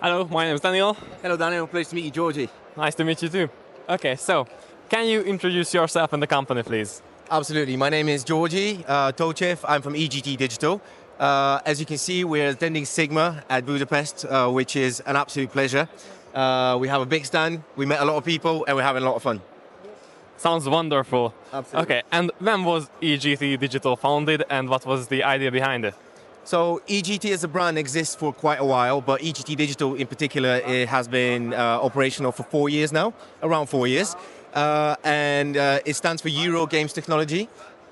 Hello, my name is Daniel. Hello, Daniel. Pleased to meet you, Georgie. Nice to meet you too. Okay, so can you introduce yourself and the company, please? Absolutely. My name is Georgie Tochev. I'm from EGT Digital. As you can see, we're attending Sigma at Budapest, which is an absolute pleasure. We have a big stand, we met a lot of people, and we're having a lot of fun. Sounds wonderful. Absolutely. Okay, and when was EGT Digital founded and what was the idea behind it? So EGT as a brand exists for quite a while, but EGT Digital in particular it has been operational for 4 years now, around 4 years. And it stands for Euro Games Technology,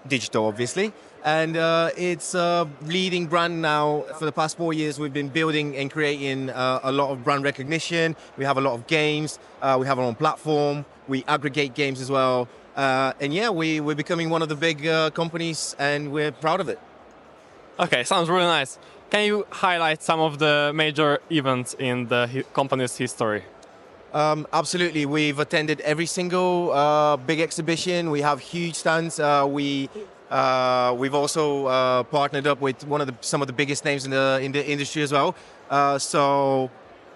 digital obviously. And it's a leading brand now. For the past 4 years, we've been building and creating a lot of brand recognition. We have a lot of games. We have our own platform. We aggregate games as well. And yeah, we're becoming one of the big companies and we're proud of it. Okay, sounds really nice. Can you highlight some of the major events in the company's history? Absolutely. We've attended every single big exhibition. We have huge stands. We've also partnered up with some of the biggest names in the industry as well. So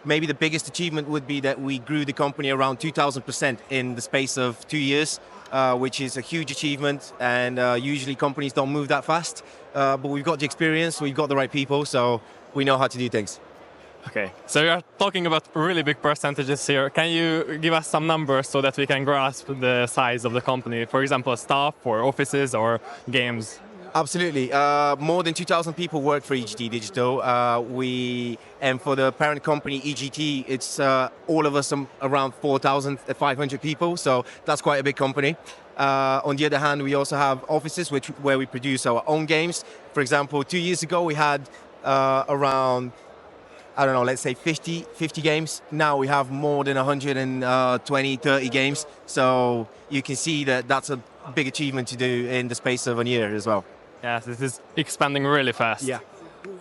maybe the biggest achievement would be that we grew the company around 2,000% in the space of 2 years, which is a huge achievement. And usually companies don't move that fast. But we've got the experience, we've got the right people, so we know how to do things. Okay, so you're talking about really big percentages here. Can you give us some numbers so that we can grasp the size of the company? For example, staff or offices or games? Absolutely. More than 2,000 people work for EGT Digital. And for the parent company EGT, it's all of us around 4,500 people. So that's quite a big company. On the other hand, we also have offices where we produce our own games. For example, 2 years ago, we had around, I don't know, let's say 50 games. Now we have more than 120, 30 games. So you can see that that's a big achievement to do in the space of a year as well. Yes, this is expanding really fast. Yeah.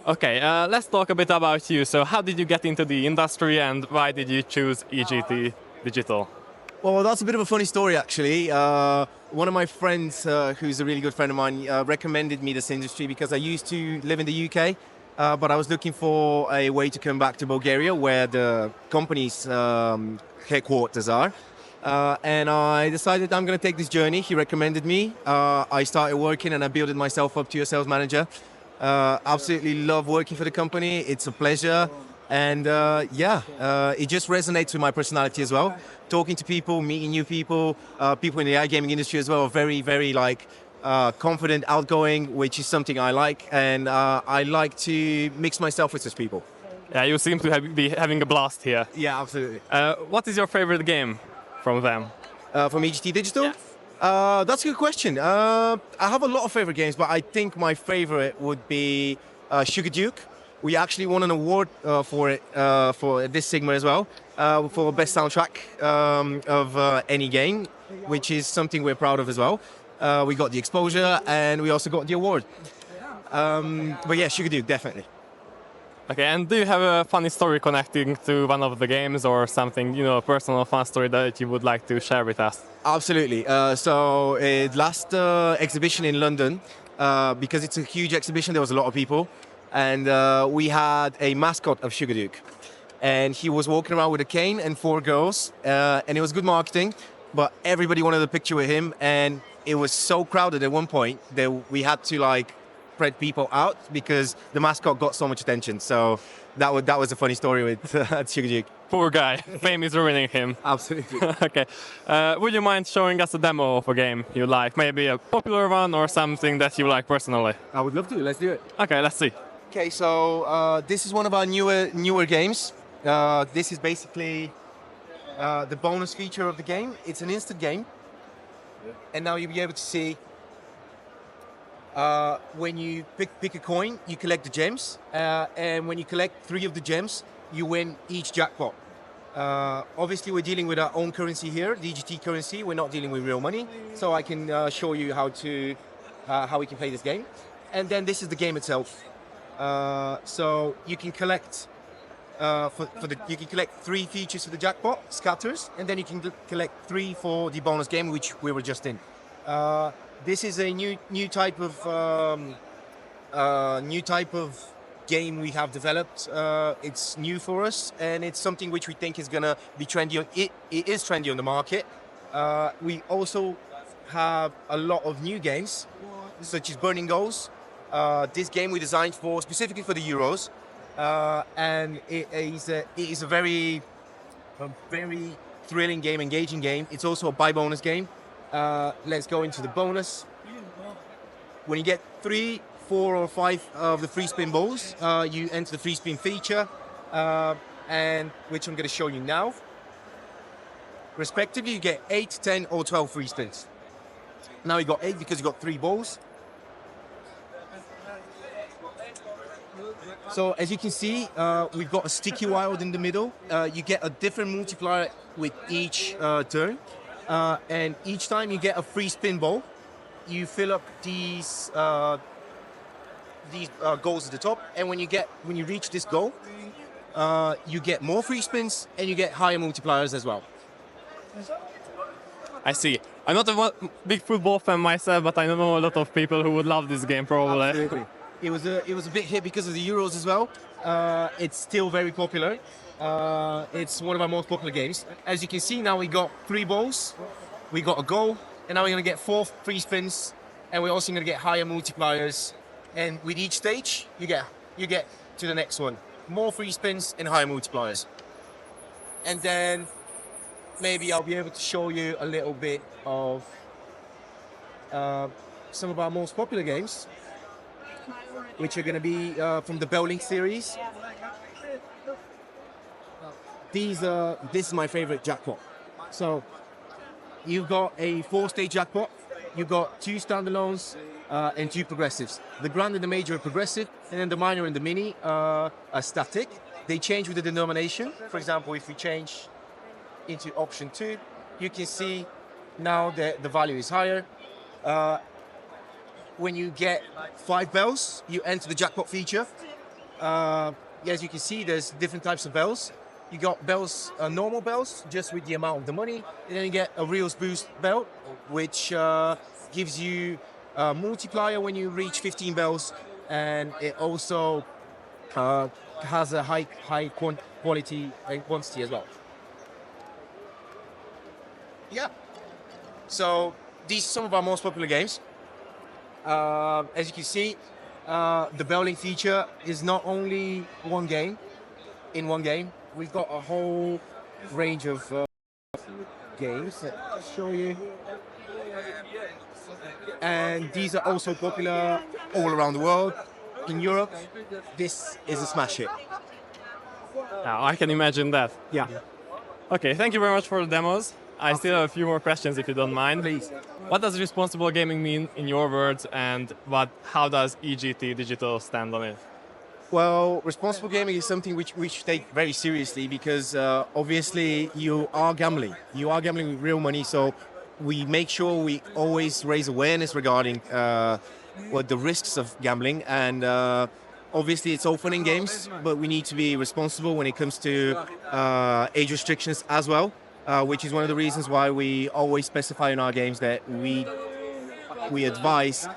Okay, let's talk a bit about you. So how did you get into the industry and why did you choose EGT Digital? Well, that's a bit of a funny story, actually. One of my friends, who's a really good friend of mine, recommended me this industry because I used to live in the UK, but I was looking for a way to come back to Bulgaria, where the company's headquarters are. And I decided I'm going to take this journey. He recommended me. I started working and I built myself up to a sales manager. Absolutely love working for the company. It's a pleasure. And it just resonates with my personality as well. Talking to people, meeting new people, people in the iGaming industry as well are very, very confident, outgoing, which is something I like. And I like to mix myself with such people. Yeah, you seem to be having a blast here. Yeah, absolutely. What is your favorite game from them? From EGT Digital? Yes. That's a good question. I have a lot of favorite games, but I think my favorite would be Sugar Duke. We actually won an award for it for this Sigma as well, for best soundtrack of any game, which is something we're proud of as well. We got the exposure and we also got the award. But yeah, Sugar Duke, definitely. Okay, and do you have a funny story connecting to one of the games or something, a personal fun story that you would like to share with us? Absolutely. Last exhibition in London, because it's a huge exhibition, there was a lot of people. And we had a mascot of Sugar Duke. And he was walking around with a cane and 4 girls. And it was good marketing, but everybody wanted a picture with him. And it was so crowded at one point that we had to spread people out because the mascot got so much attention. So that was a funny story with Sugar Duke. Poor guy. Fame is ruining him. Absolutely. Okay. Would you mind showing us a demo of a game you like? Maybe a popular one or something that you like personally? I would love to. Let's do it. Okay, let's see. Okay, so this is one of our newer games. This is basically the bonus feature of the game. It's an instant game. And now you'll be able to see when you pick a coin, you collect the gems. And when you collect 3 of the gems, you win each jackpot. Obviously, we're dealing with our own currency here, the EGT currency. We're not dealing with real money. So I can show you how we can play this game. And then this is the game itself. So you can collect you can collect 3 features for the jackpot, scatters, and then you can collect 3 for the bonus game, which we were just in. This is a new type of game we have developed. It's new for us, and it's something which we think is going to be trendy. It is trendy on the market. We also have a lot of new games, such as Burning Goals. This game we designed specifically for the Euros, and it is a very thrilling game, engaging game. It's also a buy bonus game. Let's go into the bonus. When you get 3, 4, or 5 of the free spin balls, you enter the free spin feature, and which I'm going to show you now. Respectively, you get 8, 10, or 12 free spins. Now you got 8 because you got 3 balls. So as you can see, we've got a sticky wild in the middle. You get a different multiplier with each turn, and each time you get a free spin ball, you fill up these goals at the top, and when you reach this goal, you get more free spins and you get higher multipliers as well. I see. I'm not a big football fan myself, but I know a lot of people who would love this game probably. Absolutely. It was a big hit because of the Euros as well. It's still very popular. It's one of our most popular games. As you can see, now we got 3 balls, we got a goal, and now we're going to get 4 free spins, and we're also going to get higher multipliers. And with each stage, you get to the next one. More free spins and higher multipliers. And then maybe I'll be able to show you a little bit of some of our most popular games, which are going to be from the Bell-Link series. This is my favorite jackpot. So you've got a 4-stage jackpot, you've got 2 standalones and 2 progressives. The grand and the major are progressive, and then the minor and the mini are static. They change with the denomination. For example, if we change into option 2, you can see now that the value is higher. When you get 5 bells, you enter the jackpot feature. As you can see, there's different types of bells. You got bells, normal bells, just with the amount of the money, and then you get a Reels Boost belt, which gives you a multiplier when you reach 15 bells, and it also has a high quality and quantity as well. Yeah. So these are some of our most popular games. As you can see, the Bell-Link feature is not only one game. In one game, we've got a whole range of games that I'll show you. And these are also popular all around the world. In Europe, this is a smash hit. Now, I can imagine that. Yeah. Okay, thank you very much for the demos. I still have a few more questions if you don't mind. Please. What does responsible gaming mean in your words, and how does EGT Digital stand on it? Well, responsible gaming is something which we should take very seriously because obviously you are gambling. You are gambling with real money, so we make sure we always raise awareness regarding the risks of gambling, and obviously it's all fun and games, but we need to be responsible when it comes to age restrictions as well. Which is one of the reasons why we always specify in our games that we advise,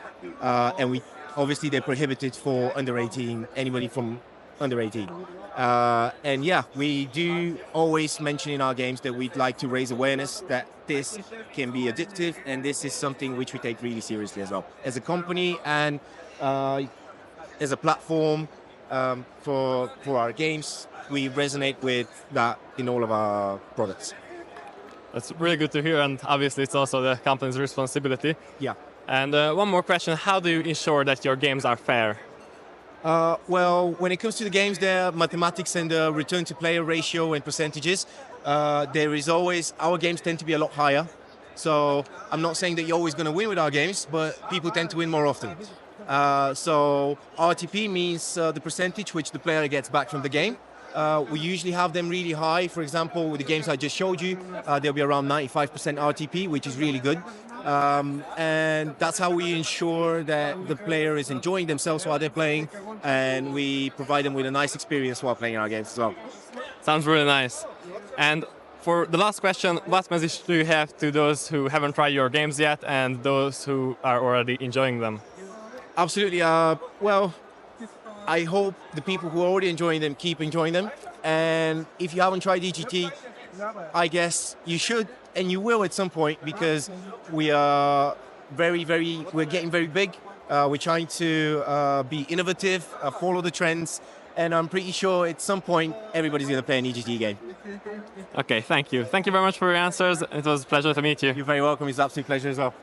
and obviously they're prohibited for under 18, anybody from under 18. And yeah, we do always mention in our games that we'd like to raise awareness that this can be addictive, and this is something which we take really seriously as well. As a company and as a platform for our games, we resonate with that in all of our products. That's really good to hear, and obviously it's also the company's responsibility. Yeah. And one more question, how do you ensure that your games are fair? Well, when it comes to the games, there are mathematics and return to player ratio and percentages. There is always, our games tend to be a lot higher. So I'm not saying that you're always going to win with our games, but people tend to win more often. So RTP means the percentage which the player gets back from the game. We usually have them really high. For example, with the games I just showed you, they'll be around 95% RTP, which is really good. And that's how we ensure that the player is enjoying themselves while they're playing, and we provide them with a nice experience while playing our games as well. Sounds really nice. And for the last question, what message do you have to those who haven't tried your games yet and those who are already enjoying them? Absolutely. Well, I hope the people who are already enjoying them keep enjoying them. And if you haven't tried EGT, I guess you should, and you will at some point, because we are we're getting very big. We're trying to be innovative, follow the trends, and I'm pretty sure at some point everybody's going to play an EGT game. Okay, thank you. Thank you very much for your answers. It was a pleasure to meet you. You're very welcome. It's an absolute pleasure as well.